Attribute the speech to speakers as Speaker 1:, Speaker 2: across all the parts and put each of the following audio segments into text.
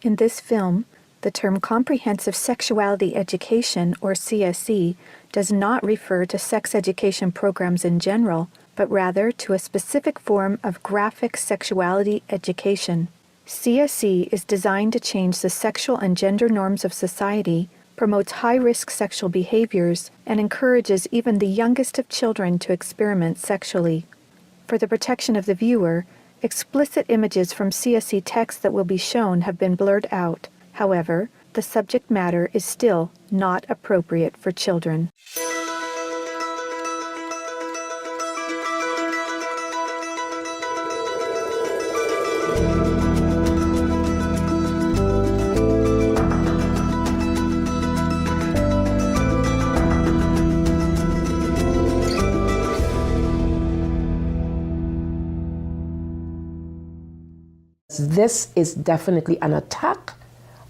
Speaker 1: In this film, the term Comprehensive Sexuality Education, or CSE, does not refer to sex education programs in general, but rather to a specific form of graphic sexuality education. CSE is designed to change the sexual and gender norms of society, promotes high-risk sexual behaviors, and encourages even the youngest of children to experiment sexually. For the protection of the viewer, explicit images from CSE texts that will be shown have been blurred out. However, the subject matter is still not appropriate for children.
Speaker 2: This is definitely an attack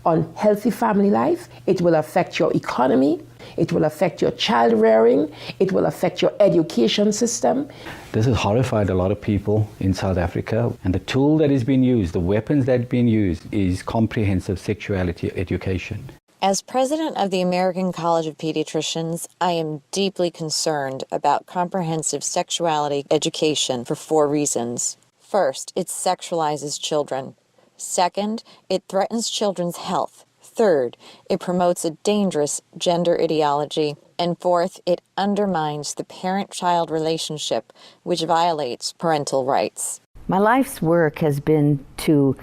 Speaker 2: on healthy family life. It will affect your economy. It will affect your child rearing. It will affect your education system.
Speaker 3: This has horrified a lot of people in South Africa. And the tool that is being used, the weapons that are being used, is comprehensive sexuality education.
Speaker 4: As president of the American College of Pediatricians, I am deeply concerned about comprehensive sexuality education for 4 reasons. First, it sexualizes children. Second, it threatens children's health. Third, it promotes a dangerous gender ideology. And fourth, it undermines the parent-child relationship, which violates parental rights.
Speaker 5: My life's work has been to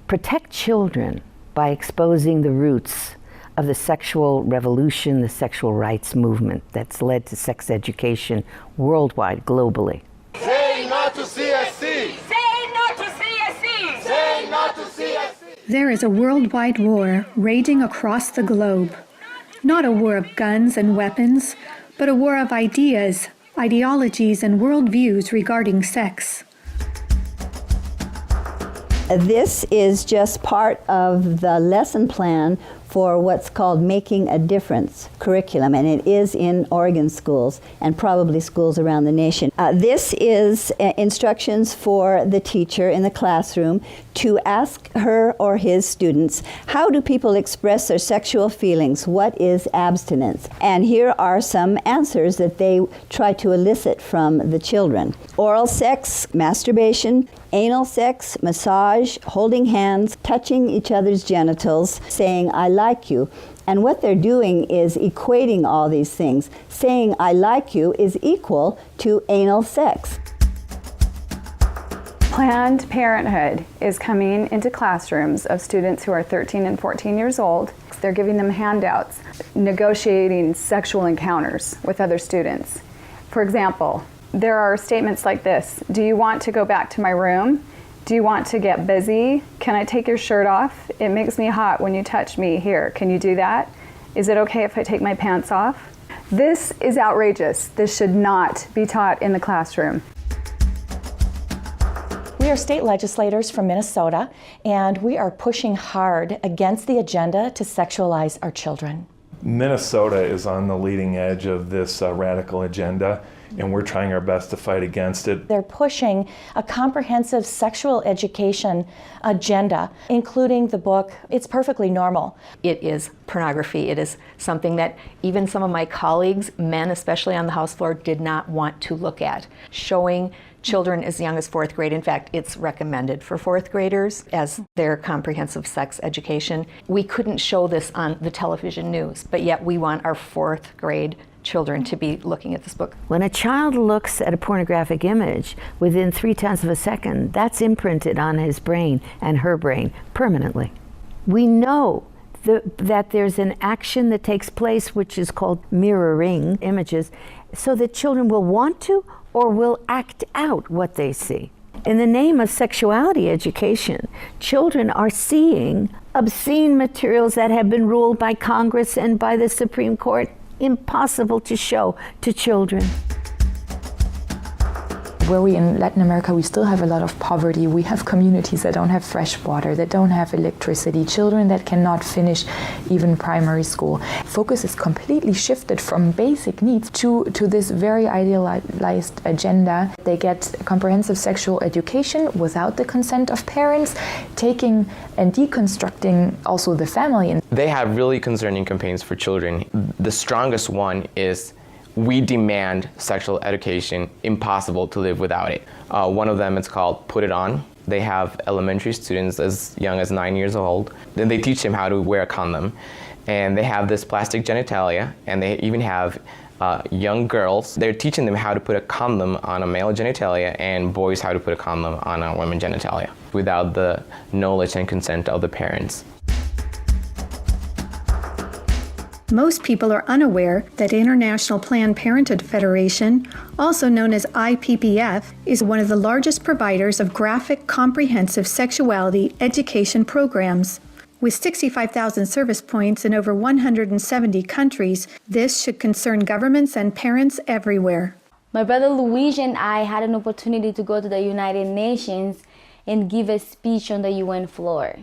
Speaker 5: protect children by exposing the roots of the sexual revolution, the sexual rights movement that's led to sex education worldwide, globally.
Speaker 6: Say not to CSC!
Speaker 7: Say not to CSC!
Speaker 6: Say not to CSC!
Speaker 1: There is a worldwide war raging across the globe. Not a war of guns and weapons, but a war of ideas, ideologies, and worldviews regarding sex.
Speaker 8: This is just part of the lesson plan for what's called Making a Difference curriculum, and it is in Oregon schools and probably schools around the nation. This is instructions for the teacher in the classroom to ask her or his students, how do people express their sexual feelings? What is abstinence? And here are some answers that they try to elicit from the children. Oral sex, masturbation, anal sex, massage, holding hands, touching each other's genitals, saying, I like you. And what they're doing is equating all these things. Saying, I like you is equal to anal sex.
Speaker 9: Planned Parenthood is coming into classrooms of students who are 13 and 14 years old. They're giving them handouts, negotiating sexual encounters with other students. For example, there are statements like this: do you want to go back to my room? Do you want to get busy? Can I take your shirt off? It makes me hot when you touch me. Here, can you do that? Is it okay if I take my pants off? This is outrageous. This should not be taught in the classroom.
Speaker 10: We are state legislators from Minnesota, and we are pushing hard against the agenda to sexualize our children.
Speaker 11: Minnesota is on the leading edge of this radical agenda, and we're trying our best to fight against it.
Speaker 10: They're pushing a comprehensive sexual education agenda, including the book, It's Perfectly Normal.
Speaker 12: It is pornography. It is something that even some of my colleagues, men especially on the House floor, did not want to look at. Showing children as young as 4th grade. In fact, it's recommended for 4th graders as their comprehensive sex education. We couldn't show this on the television news, but yet we want our 4th grade children to be looking at this book.
Speaker 5: When a child looks at a pornographic image, within 0.3 of a second, that's imprinted on his brain and her brain permanently. We know that there's an action that takes place which is called mirroring images, so that children will want to or will act out what they see. In the name of sexuality education, children are seeing obscene materials that have been ruled by Congress and by the Supreme Court impossible to show to children.
Speaker 13: Where we in Latin America, we still have a lot of poverty. We have communities that don't have fresh water, that don't have electricity, children that cannot finish even primary school. Focus is completely shifted from basic needs to this very idealized agenda. They get comprehensive sexual education without the consent of parents, taking and deconstructing also the family.
Speaker 14: They have really concerning campaigns for children. The strongest one is "We demand sexual education, impossible to live without it." One of them is called Put It On. They have elementary students as young as 9 years old. Then they teach them how to wear a condom. And they have this plastic genitalia, and they even have young girls. They're teaching them how to put a condom on a male genitalia and boys how to put a condom on a woman genitalia without the knowledge and consent of the parents.
Speaker 1: Most people are unaware that International Planned Parenthood Federation, also known as IPPF, is one of the largest providers of graphic, comprehensive sexuality education programs. With 65,000 service points in over 170 countries, this should concern governments and parents everywhere.
Speaker 15: My brother Luigi and I had an opportunity to go to the United Nations and give a speech on the UN floor.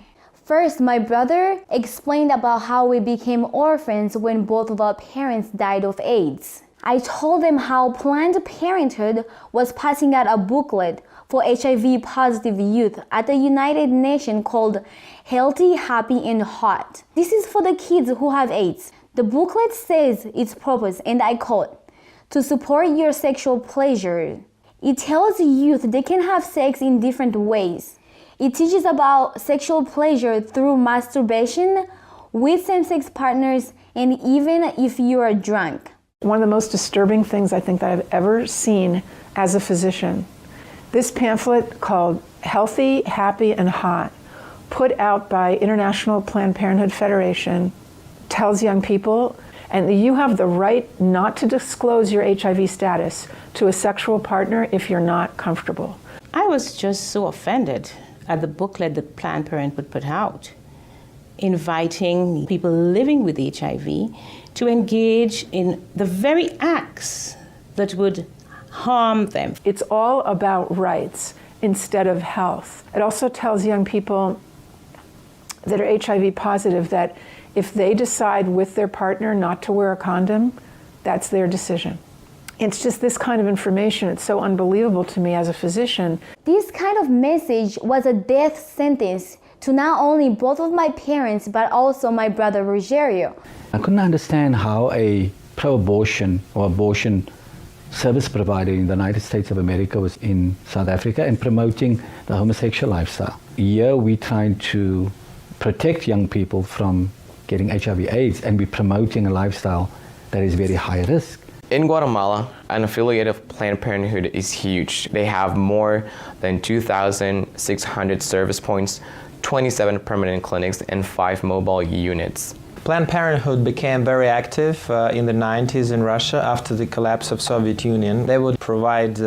Speaker 15: First, my brother explained about how we became orphans when both of our parents died of AIDS. I told them how Planned Parenthood was passing out a booklet for HIV-positive youth at the United Nations called Healthy, Happy, and Hot. This is for the kids who have AIDS. The booklet says its purpose, and I quote, "To support your sexual pleasure." It tells youth they can have sex in different ways. It teaches about sexual pleasure through masturbation, with same-sex partners, and even if you are drunk.
Speaker 16: One of the most disturbing things I think that I've ever seen as a physician, this pamphlet called Healthy, Happy, and Hot, put out by International Planned Parenthood Federation, tells young people, and you have the right not to disclose your HIV status to a sexual partner if you're not comfortable.
Speaker 17: I was just so offended at the booklet that Planned Parenthood put out, inviting people living with HIV to engage in the very acts that would harm them.
Speaker 16: It's all about rights instead of health. It also tells young people that are HIV positive that if they decide with their partner not to wear a condom, that's their decision. It's just this kind of information. It's so unbelievable to me as a physician.
Speaker 15: This kind of message was a death sentence to not only both of my parents, but also my brother Rogerio.
Speaker 3: I couldn't understand how a pro-abortion or abortion service provider in the United States of America was in South Africa and promoting the homosexual lifestyle. Here we're trying to protect young people from getting HIV/AIDS, and we're promoting a lifestyle that is very high risk.
Speaker 14: In Guatemala, an affiliate of Planned Parenthood is huge. They have more than 2,600 service points, 27 permanent clinics, and 5 mobile units.
Speaker 18: Planned Parenthood became very active in the 90s in Russia after the collapse of Soviet Union. They would provide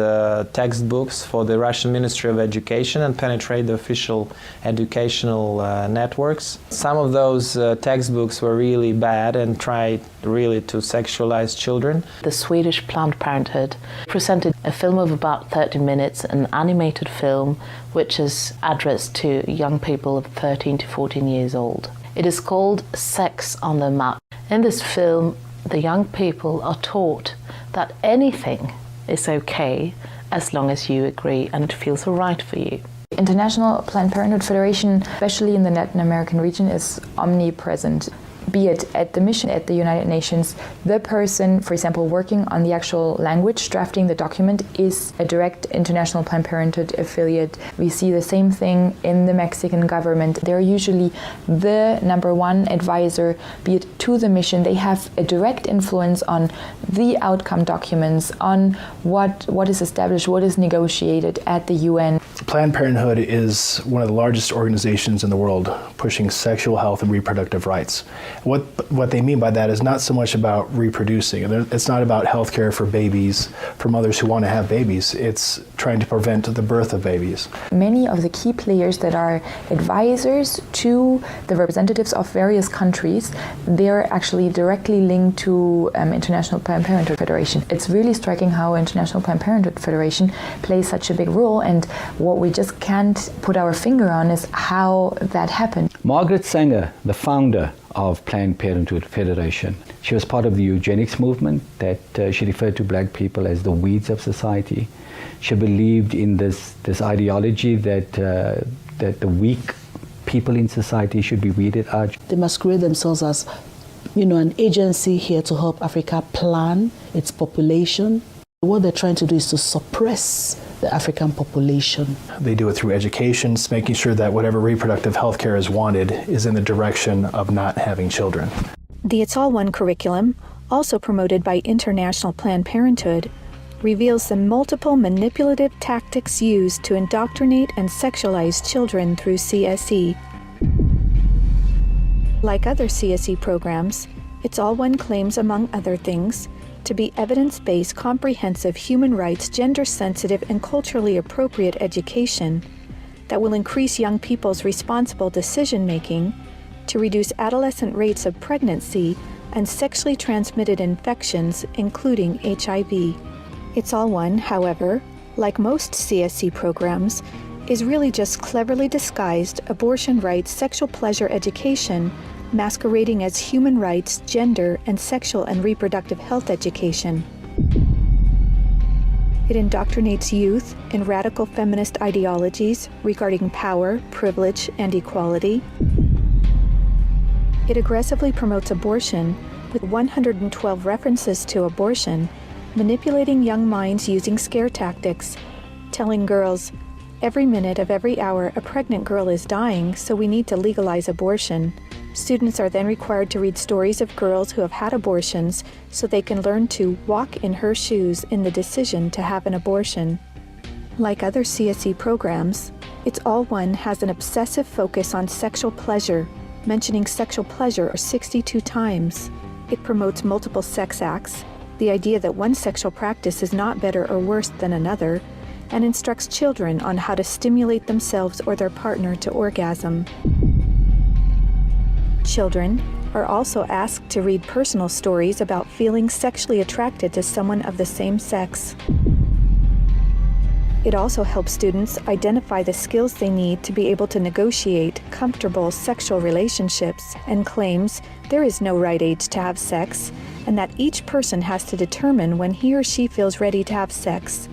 Speaker 18: textbooks for the Russian Ministry of Education and penetrate the official educational networks. Some of those textbooks were really bad and tried really to sexualize children.
Speaker 19: The Swedish Planned Parenthood presented a film of about 30 minutes, an animated film which is addressed to young people of 13 to 14 years old. It is called Sex on the Map. In this film, the young people are taught that anything is okay as long as you agree and it feels right for you.
Speaker 13: International Planned Parenthood Federation, especially in the Latin American region, is omnipresent. Be it at the mission at the United Nations, the person, for example, working on the actual language, drafting the document, is a direct International Planned Parenthood affiliate. We see the same thing in the Mexican government. They're usually the #1 advisor, be it to the mission. They have a direct influence on the outcome documents, on what is established, what is negotiated at the UN.
Speaker 20: Planned Parenthood is one of the largest organizations in the world pushing sexual health and reproductive rights. What they mean by that is not so much about reproducing. It's not about health care for babies, for mothers who want to have babies. It's trying to prevent the birth of babies.
Speaker 13: Many of the key players that are advisors to the representatives of various countries, they're actually directly linked to International Planned Parenthood Federation. It's really striking how International Planned Parenthood Federation plays such a big role, and what we just can't put our finger on is how that happened.
Speaker 3: Margaret Sanger, the founder of Planned Parenthood Federation, she was part of the eugenics movement that she referred to black people as the weeds of society. She believed in this ideology that the weak people in society should be weeded out.
Speaker 21: They masquerade themselves as, an agency here to help Africa plan its population. What they're trying to do is to suppress the African population.
Speaker 20: They do it through education, making sure that whatever reproductive health care is wanted is in the direction of not having children.
Speaker 1: The It's All One curriculum, also promoted by International Planned Parenthood, reveals the multiple manipulative tactics used to indoctrinate and sexualize children through CSE. Like other CSE programs, It's All One claims, among other things, to be evidence-based, comprehensive, human rights, gender-sensitive, and culturally appropriate education that will increase young people's responsible decision-making, to reduce adolescent rates of pregnancy and sexually transmitted infections, including HIV. It's All One, however, like most CSE programs, is really just cleverly disguised abortion rights, sexual pleasure education, masquerading as human rights, gender, and sexual and reproductive health education. It indoctrinates youth in radical feminist ideologies regarding power, privilege, and equality. It aggressively promotes abortion with 112 references to abortion, manipulating young minds using scare tactics, telling girls, every minute of every hour a pregnant girl is dying, so we need to legalize abortion. Students are then required to read stories of girls who have had abortions so they can learn to walk in her shoes in the decision to have an abortion. Like other CSE programs, It's All One has an obsessive focus on sexual pleasure, mentioning sexual pleasure 62 times. It promotes multiple sex acts, the idea that one sexual practice is not better or worse than another, and instructs children on how to stimulate themselves or their partner to orgasm. Children are also asked to read personal stories about feeling sexually attracted to someone of the same sex. It also helps students identify the skills they need to be able to negotiate comfortable sexual relationships, and claims there is no right age to have sex, and that each person has to determine when he or she feels ready to have sex.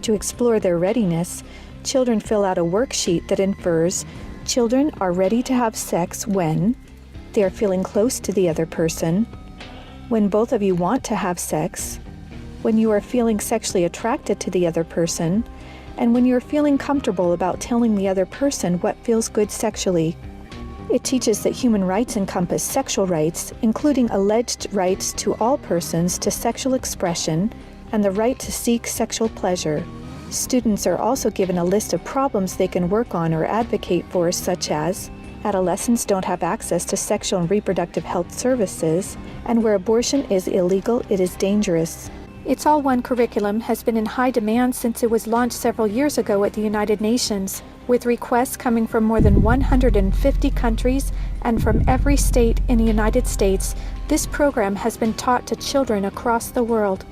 Speaker 1: To explore their readiness, children fill out a worksheet that infers children are ready to have sex when they are feeling close to the other person, when both of you want to have sex, when you are feeling sexually attracted to the other person, and when you are feeling comfortable about telling the other person what feels good sexually. It teaches that human rights encompass sexual rights, including alleged rights to all persons to sexual expression and the right to seek sexual pleasure. Students are also given a list of problems they can work on or advocate for, such as adolescents don't have access to sexual and reproductive health services, and where abortion is illegal, it is dangerous. It's All One curriculum has been in high demand since it was launched several years ago at the United Nations, with requests coming from more than 150 countries and from every state in the United States. This program has been taught to children across the world.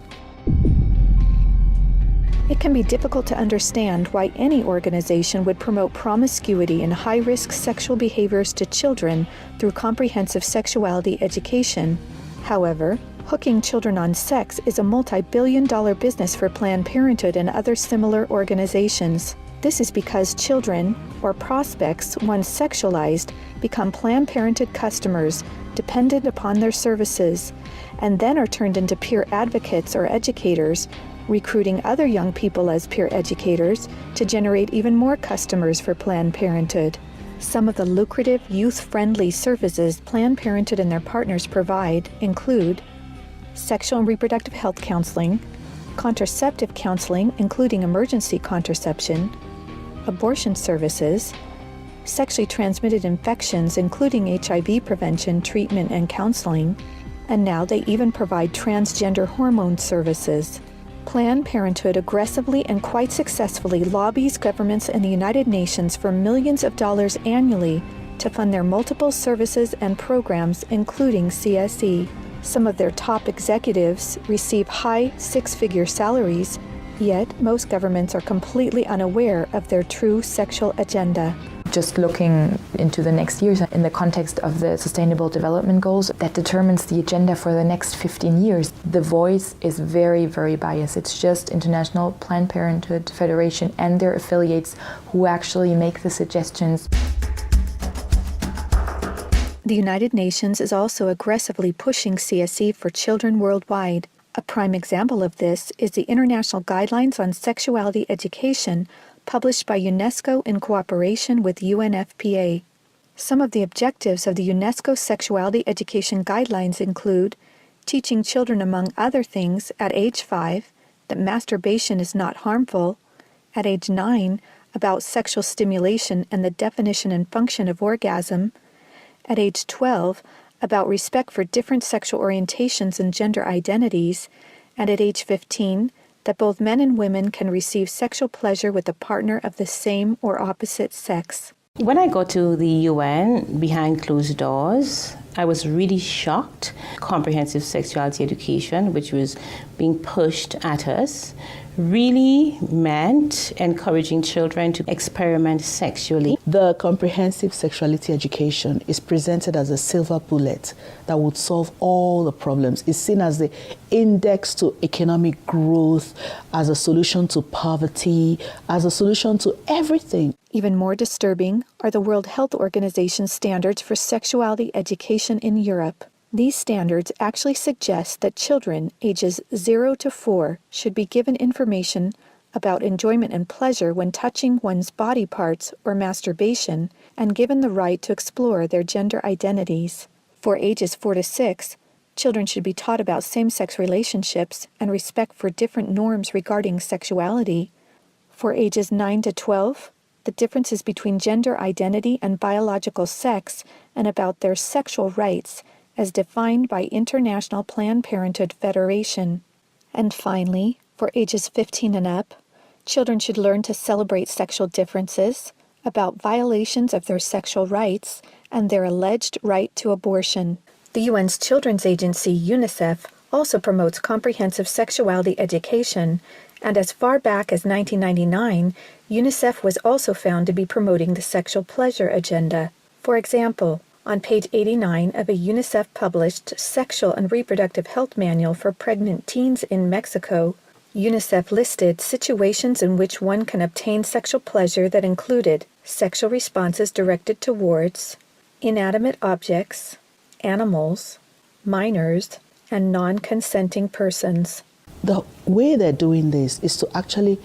Speaker 1: It can be difficult to understand why any organization would promote promiscuity and high-risk sexual behaviors to children through comprehensive sexuality education. However, hooking children on sex is a multi-billion-dollar business for Planned Parenthood and other similar organizations. This is because children, or prospects, once sexualized, become Planned Parenthood customers dependent upon their services, and then are turned into peer advocates or educators, recruiting other young people as peer educators to generate even more customers for Planned Parenthood. Some of the lucrative, youth-friendly services Planned Parenthood and their partners provide include sexual and reproductive health counseling, contraceptive counseling, including emergency contraception, abortion services, sexually transmitted infections including HIV prevention, treatment, and counseling, and now they even provide transgender hormone services. Planned Parenthood aggressively and quite successfully lobbies governments and the United Nations for millions of dollars annually to fund their multiple services and programs, including CSE. Some of their top executives receive high six-figure salaries, yet most governments are completely unaware of their true sexual agenda.
Speaker 13: Just looking into the next years in the context of the Sustainable Development Goals that determines the agenda for the next 15 years, the voice is very, very biased. It's just International Planned Parenthood Federation and their affiliates who actually make the suggestions.
Speaker 1: The United Nations is also aggressively pushing CSE for children worldwide. A prime example of this is the International Guidelines on Sexuality Education, published by UNESCO in cooperation with UNFPA. Some of the objectives of the UNESCO Sexuality Education Guidelines include teaching children, among other things, at age 5, that masturbation is not harmful, at age 9, about sexual stimulation and the definition and function of orgasm, at age 12, about respect for different sexual orientations and gender identities, and at age 15, that both men and women can receive sexual pleasure with a partner of the same or opposite sex.
Speaker 17: When I got to the UN behind closed doors, I was really shocked. Comprehensive sexuality education, which was being pushed at us, really meant encouraging children to experiment sexually.
Speaker 21: The comprehensive sexuality education is presented as a silver bullet that would solve all the problems. It's seen as the index to economic growth, as a solution to poverty, as a solution to everything.
Speaker 1: Even more disturbing are the World Health Organization standards for sexuality education in Europe. These standards actually suggest that children ages 0 to 4 should be given information about enjoyment and pleasure when touching one's body parts or masturbation, and given the right to explore their gender identities. For ages 4 to 6, children should be taught about same-sex relationships and respect for different norms regarding sexuality. For ages 9 to 12, the differences between gender identity and biological sex, and about their sexual rights as defined by International Planned Parenthood Federation. And finally, for ages 15 and up, children should learn to celebrate sexual differences, about violations of their sexual rights, and their alleged right to abortion. The UN's Children's Agency, UNICEF, also promotes comprehensive sexuality education, and as far back as 1999, UNICEF was also found to be promoting the sexual pleasure agenda. For example, on page 89 of a UNICEF-published Sexual and Reproductive Health Manual for Pregnant Teens in Mexico, UNICEF listed situations in which one can obtain sexual pleasure that included sexual responses directed towards inanimate objects, animals, minors, and non-consenting persons.
Speaker 21: The way they're doing this is to actually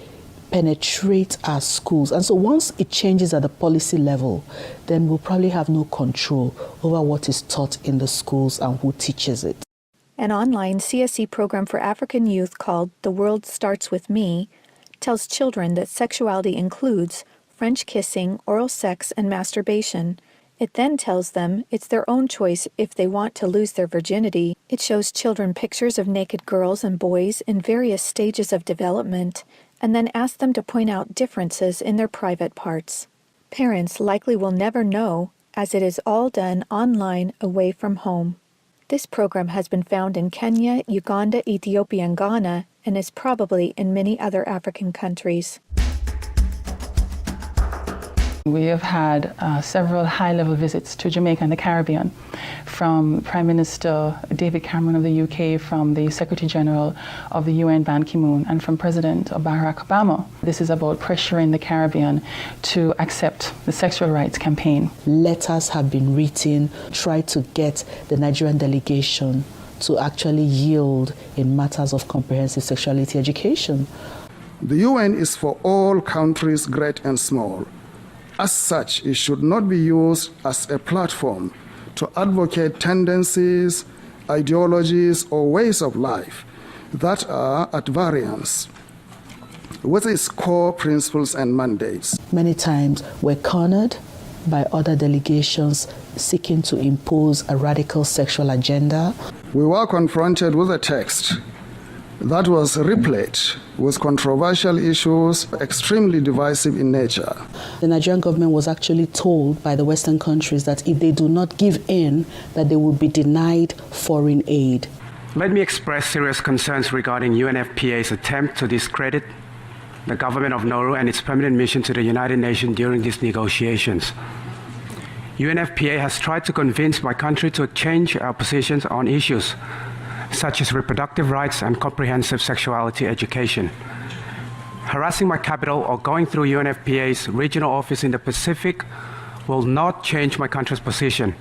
Speaker 21: penetrate our schools. And so once it changes at the policy level, then we'll probably have no control over what is taught in the schools and who teaches it.
Speaker 1: An online CSE program for African youth called The World Starts With Me tells children that sexuality includes French kissing, oral sex, and masturbation. It then tells them it's their own choice if they want to lose their virginity. It shows children pictures of naked girls and boys in various stages of development, and then asks them to point out differences in their private parts. Parents likely will never know, as it is all done online away from home. This program has been found in Kenya, Uganda, Ethiopia, and Ghana, and is probably in many other African countries.
Speaker 2: We have had several high-level visits to Jamaica and the Caribbean from Prime Minister David Cameron of the UK, from the Secretary General of the UN Ban Ki-moon, and from President Barack Obama. This is about pressuring the Caribbean to accept the sexual rights campaign.
Speaker 21: Letters have been written, try to get the Nigerian delegation to actually yield in matters of comprehensive sexuality education.
Speaker 22: The UN is for all countries, great and small. As such, it should not be used as a platform to advocate tendencies, ideologies, or ways of life that are at variance with its core principles and mandates.
Speaker 21: Many times we're cornered, by other delegations seeking to impose a radical sexual agenda.
Speaker 22: We were confronted with a text that was replete with controversial issues, extremely divisive in nature.
Speaker 21: The Nigerian government was actually told by the Western countries that if they do not give in, that they will be denied foreign aid.
Speaker 4: Let me express serious concerns regarding UNFPA's attempt to discredit the government of Nauru and its permanent mission to the United Nations during these negotiations. UNFPA has tried to convince my country to change our positions on issues such as reproductive rights and comprehensive sexuality education. Harassing my capital or going through UNFPA's regional office in the Pacific will not change my country's position.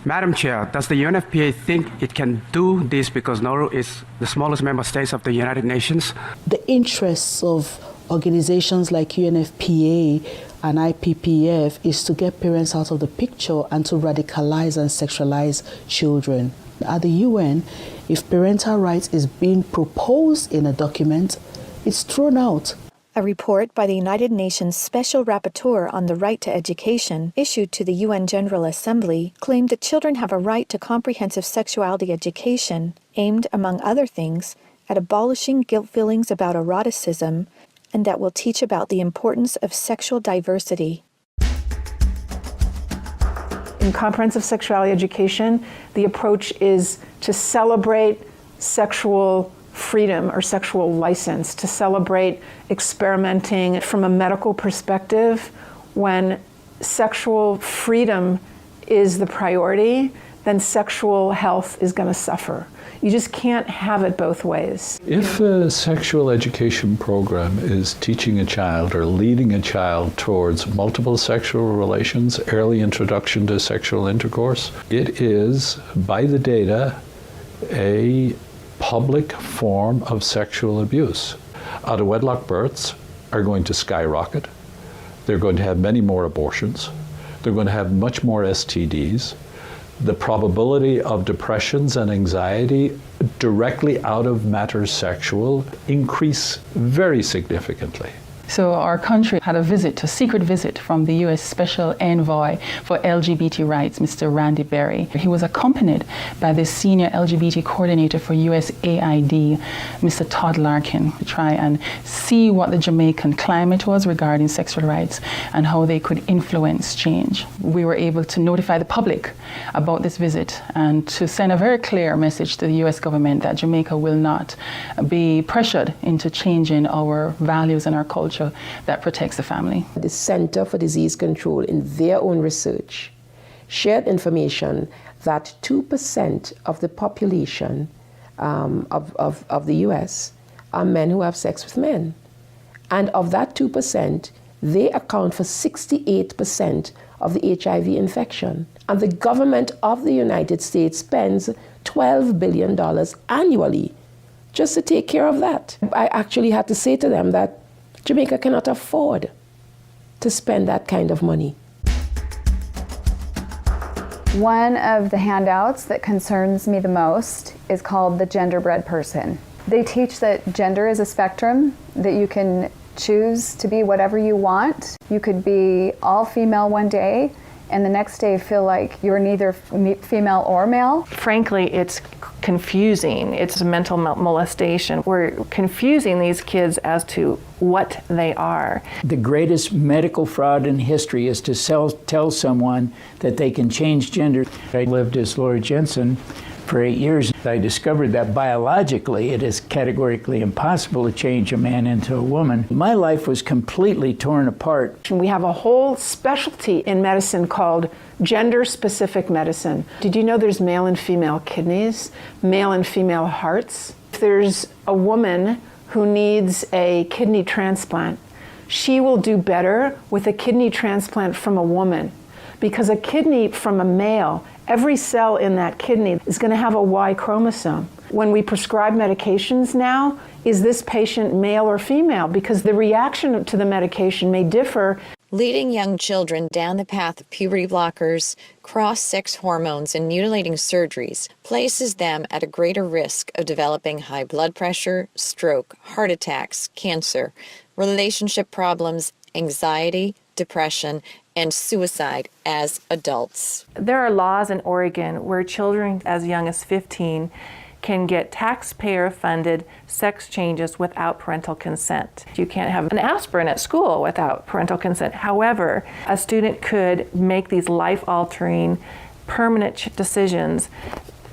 Speaker 4: Madam Chair, does the UNFPA think it can do this because Nauru is the smallest member state of the United Nations?
Speaker 21: The interests of organizations like UNFPA and IPPF is to get parents out of the picture and to radicalize and sexualize children. At the UN, if parental rights is being proposed in a document, it's thrown out.
Speaker 1: A report by the United Nations Special Rapporteur on the Right to Education, issued to the UN General Assembly, claimed that children have a right to comprehensive sexuality education, aimed, among other things, at abolishing guilt feelings about eroticism, and that will teach about the importance of sexual diversity.
Speaker 16: In comprehensive sexuality education, the approach is to celebrate sexual freedom or sexual license, to celebrate experimenting from a medical perspective. When sexual freedom is the priority, then sexual health is going to suffer. You just can't have it both ways.
Speaker 7: If a sexual education program is teaching a child or leading a child towards multiple sexual relations, early introduction to sexual intercourse, it is, by the data, a public form of sexual abuse. Out-of-wedlock births are going to skyrocket. They're going to have many more abortions. They're going to have much more STDs. The probability of depressions and anxiety directly out of matters sexual increase very significantly.
Speaker 2: So our country had a secret visit from the U.S. Special Envoy for LGBT rights, Mr. Randy Berry. He was accompanied by the senior LGBT coordinator for USAID, Mr. Todd Larkin, to try and see what the Jamaican climate was regarding sexual rights and how they could influence change. We were able to notify the public about this visit and to send a very clear message to the U.S. government that Jamaica will not be pressured into changing our values and our culture that protects the family.
Speaker 23: The Center for Disease Control, in their own research, shared information that 2% of the population of the US are men who have sex with men. And of that 2%, they account for 68% of the HIV infection. And the government of the United States spends $12 billion annually just to take care of that. I actually had to say to them that Jamaica cannot afford to spend that kind of money.
Speaker 9: One of the handouts that concerns me the most is called the genderbread person. They teach that gender is a spectrum, that you can choose to be whatever you want. You could be all female one day and the next day feel like you're neither female or male.
Speaker 24: Frankly, it's confusing. It's mental molestation. We're confusing these kids as to what they are.
Speaker 25: The greatest medical fraud in history is to tell someone that they can change gender. I lived as Laura Jensen for 8 years. I discovered that biologically it is categorically impossible to change a man into a woman. My life was completely torn apart.
Speaker 16: We have a whole specialty in medicine called gender-specific medicine. Did you know there's male and female kidneys, male and female hearts? If there's a woman who needs a kidney transplant, she will do better with a kidney transplant from a woman, because a kidney from a male, every cell in that kidney is going to have a Y chromosome. When we prescribe medications now, is this patient male or female? Because the reaction to the medication may differ.
Speaker 26: Leading young children down the path of puberty blockers, cross-sex hormones, and mutilating surgeries places them at a greater risk of developing high blood pressure, stroke, heart attacks, cancer, relationship problems, anxiety, depression, and suicide as adults.
Speaker 24: There are laws in Oregon where children as young as 15 can get taxpayer-funded sex changes without parental consent. You can't have an aspirin at school without parental consent. However, a student could make these life-altering, permanent decisions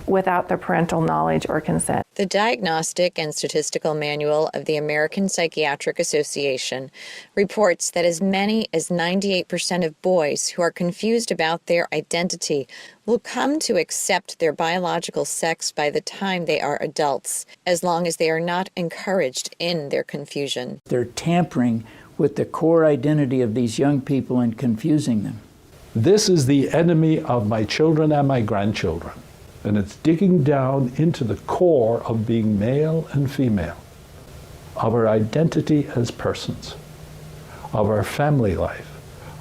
Speaker 24: without their parental knowledge or consent.
Speaker 26: The Diagnostic and Statistical Manual of the American Psychiatric Association reports that as many as 98% of boys who are confused about their identity will come to accept their biological sex by the time they are adults, as long as they are not encouraged in their confusion.
Speaker 25: They're tampering with the core identity of these young people and confusing them.
Speaker 7: This is the enemy of my children and my grandchildren. And it's digging down into the core of being male and female, of our identity as persons, of our family life,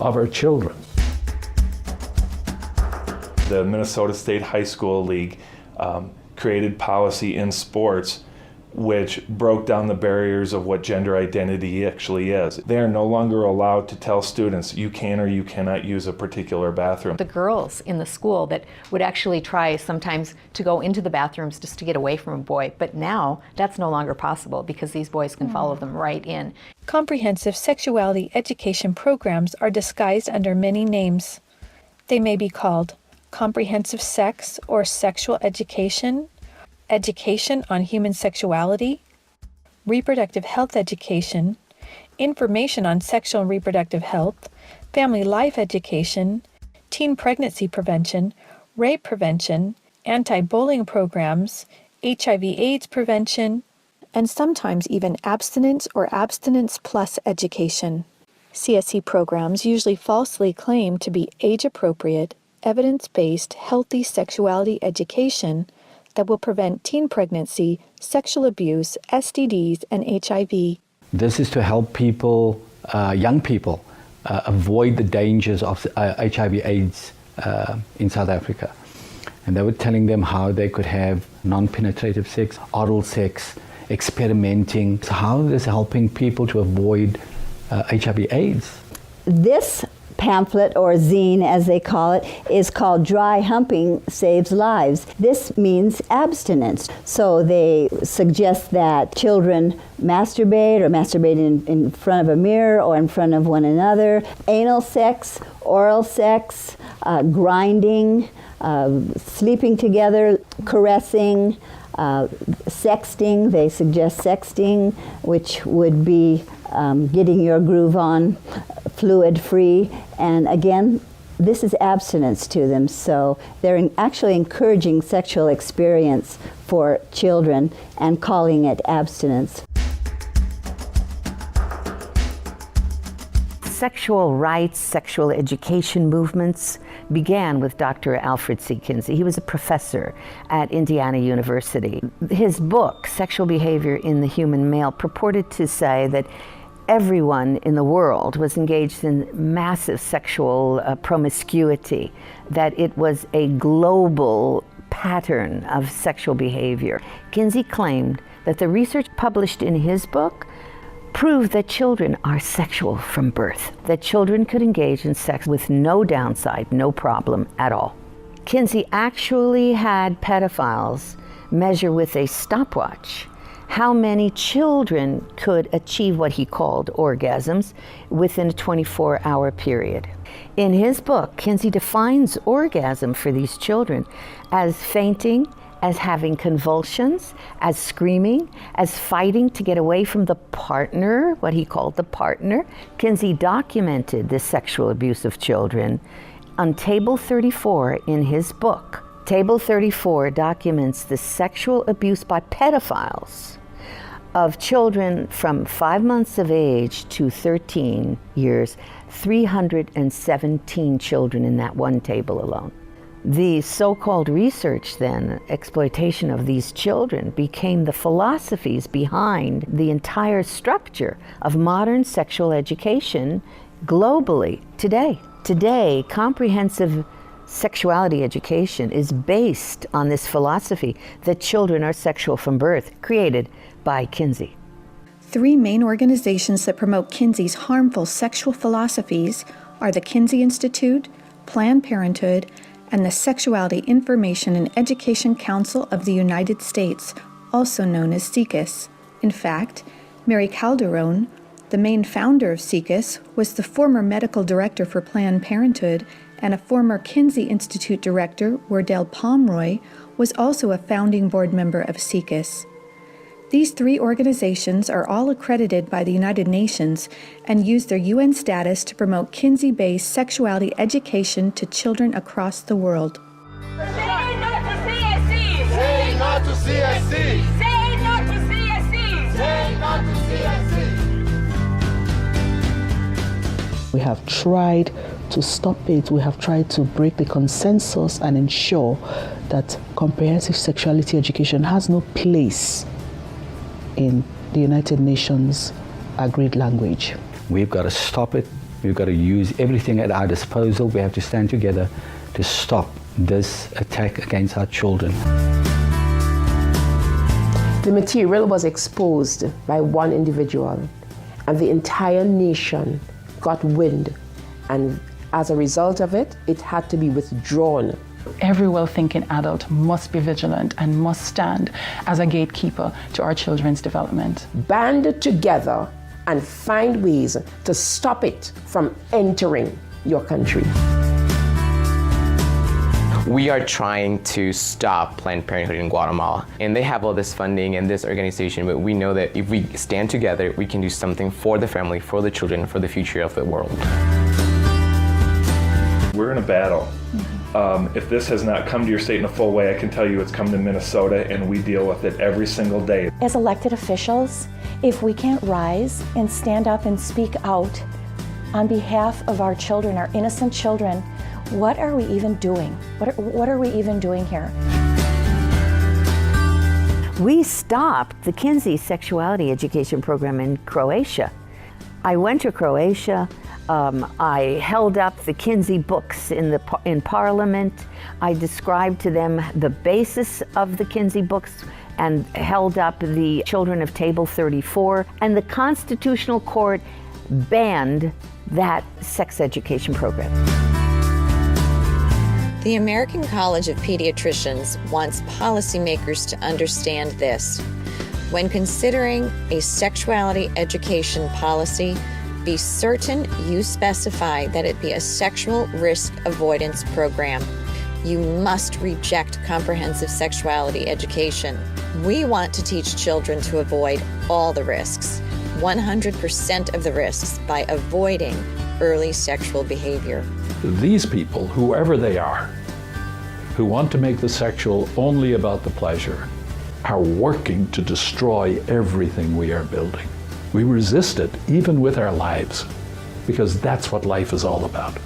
Speaker 7: of our children.
Speaker 5: The Minnesota State High School League created policy in sports which broke down the barriers of what gender identity actually is. They are no longer allowed to tell students you can or you cannot use a particular bathroom.
Speaker 6: The girls in the school that would actually try sometimes to go into the bathrooms just to get away from a boy, but now that's no longer possible because these boys can follow them right in.
Speaker 1: Comprehensive sexuality education programs are disguised under many names. They may be called comprehensive sex or sexual education, education on human sexuality, reproductive health education, information on sexual and reproductive health, family life education, teen pregnancy prevention, rape prevention, anti-bullying programs, HIV/AIDS prevention, and sometimes even abstinence or abstinence plus education. CSE programs usually falsely claim to be age-appropriate, evidence-based, healthy sexuality education that will prevent teen pregnancy, sexual abuse, STDs, and HIV.
Speaker 3: This is to help people, young people, avoid the dangers of HIV/AIDS in South Africa. And they were telling them how they could have non-penetrative sex, oral sex, experimenting. So how is this helping people to avoid HIV/AIDS?
Speaker 8: This pamphlet, or zine as they call it, is called Dry Humping Saves Lives. This means abstinence. So they suggest that children masturbate or masturbate in front of a mirror or in front of one another. Anal sex, oral sex, grinding, sleeping together, caressing, sexting. They suggest sexting, which would be getting your groove on, fluid-free, and again, this is abstinence to them, so they're actually encouraging sexual experience for children and calling it abstinence.
Speaker 10: Sexual rights, sexual education movements began with Dr. Alfred C. Kinsey. He was a professor at Indiana University. His book, Sexual Behavior in the Human Male, purported to say that everyone in the world was engaged in massive sexual promiscuity, that it was a global pattern of sexual behavior. Kinsey claimed that the research published in his book proved that children are sexual from birth, that children could engage in sex with no downside, no problem at all. Kinsey actually had pedophiles measure with a stopwatch how many children could achieve what he called orgasms within a 24-hour period. In his book, Kinsey defines orgasm for these children as fainting, as having convulsions, as screaming, as fighting to get away from the partner, what he called the partner. Kinsey documented this sexual abuse of children on Table 34 in his book. Table 34 documents the sexual abuse by pedophiles of children from 5 months of age to 13 years, 317 children in that one table alone. The so-called research then, exploitation of these children, became the philosophies behind the entire structure of modern sexual education globally today. Today, comprehensive sexuality education is based on this philosophy that children are sexual from birth, created by Kinsey.
Speaker 1: three main organizations that promote Kinsey's harmful sexual philosophies are the Kinsey Institute, Planned Parenthood, and the Sexuality Information and Education Council of the United States, also known as SIECUS. In fact, Mary Calderon, the main founder of SIECUS, was the former medical director for Planned Parenthood, and a former Kinsey Institute director, Wardell Pomeroy, was also a founding board member of SIECUS. These three organizations are all accredited by the United Nations and use their UN status to promote Kinsey-based sexuality education to children across the world.
Speaker 11: Say no to CSC! Say no to CSC! Say no to CSC! Say no to CSC!
Speaker 21: We have tried to stop it. We have tried to break the consensus and ensure that comprehensive sexuality education has no place in the United Nations agreed language.
Speaker 3: We've got to stop it. We've got to use everything at our disposal. We have to stand together to stop this attack against our children.
Speaker 23: The material was exposed by one individual, and the entire nation got wind, and as a result of it, it had to be withdrawn.
Speaker 2: Every well-thinking adult must be vigilant and must stand as a gatekeeper to our children's development.
Speaker 23: Band together and find ways to stop it from entering your country.
Speaker 12: We are trying to stop Planned Parenthood in Guatemala, and they have all this funding and this organization, but we know that if we stand together, we can do something for the family, for the children, for the future of the world.
Speaker 5: We're in a battle. If this has not come to your state in a full way, I can tell you it's come to Minnesota, and we deal with it every single day.
Speaker 14: As elected officials, if we can't rise and stand up and speak out on behalf of our children, our innocent children, what are we even doing? What are we even doing here?
Speaker 10: We stopped the Kinsey Sexuality Education Program in Croatia. I went to Croatia. I held up the Kinsey books in Parliament. I described to them the basis of the Kinsey books and held up the Children of Table 34. And the Constitutional Court banned that sex education program.
Speaker 26: The American College of Pediatricians wants policymakers to understand this. When considering a sexuality education policy, be certain you specify that it be a sexual risk avoidance program. You must reject comprehensive sexuality education. We want to teach children to avoid all the risks, 100% of the risks, by avoiding early sexual behavior.
Speaker 7: These people, whoever they are, who want to make the sexual only about the pleasure, are working to destroy everything we are building. We resist it, even with our lives, because that's what life is all about.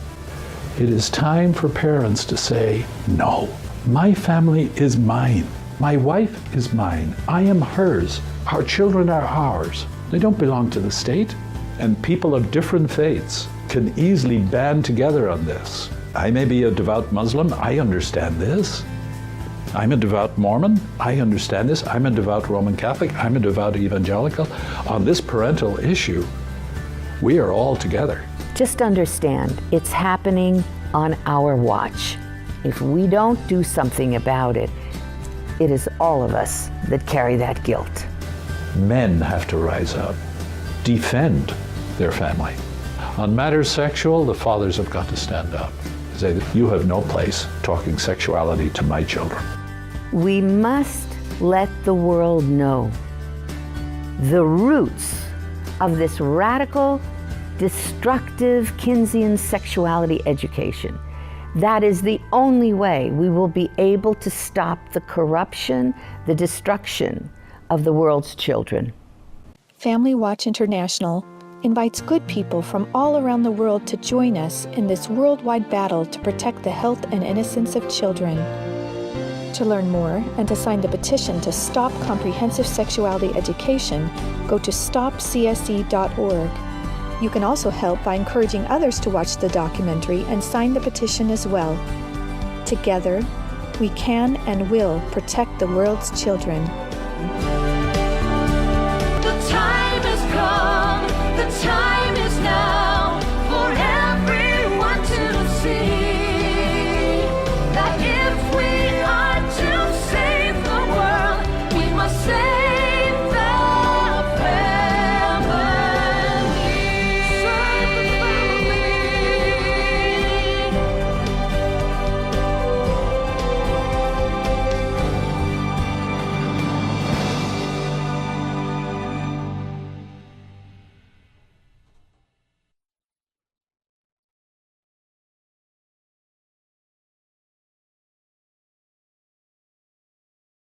Speaker 7: It is time for parents to say, no, my family is mine. My wife is mine. I am hers. Our children are ours. They don't belong to the state. And people of different faiths can easily band together on this. I may be a devout Muslim. I understand this. I'm a devout Mormon. I understand this. I'm a devout Roman Catholic. I'm a devout evangelical. On this parental issue, we are all together.
Speaker 10: Just understand, it's happening on our watch. If we don't do something about it, it is all of us that carry that guilt.
Speaker 7: Men have to rise up, defend their family. On matters sexual, the fathers have got to stand up. Say, you have no place talking sexuality to my children.
Speaker 10: We must let the world know the roots of this radical, destructive Kinseyan sexuality education. That is the only way we will be able to stop the corruption, the destruction of the world's children.
Speaker 1: Family Watch International invites good people from all around the world to join us in this worldwide battle to protect the health and innocence of children. To learn more and to sign the petition to stop comprehensive sexuality education, go to stopcsc.org. You can also help by encouraging others to watch the documentary and sign the petition as well. Together, we can and will protect the world's children.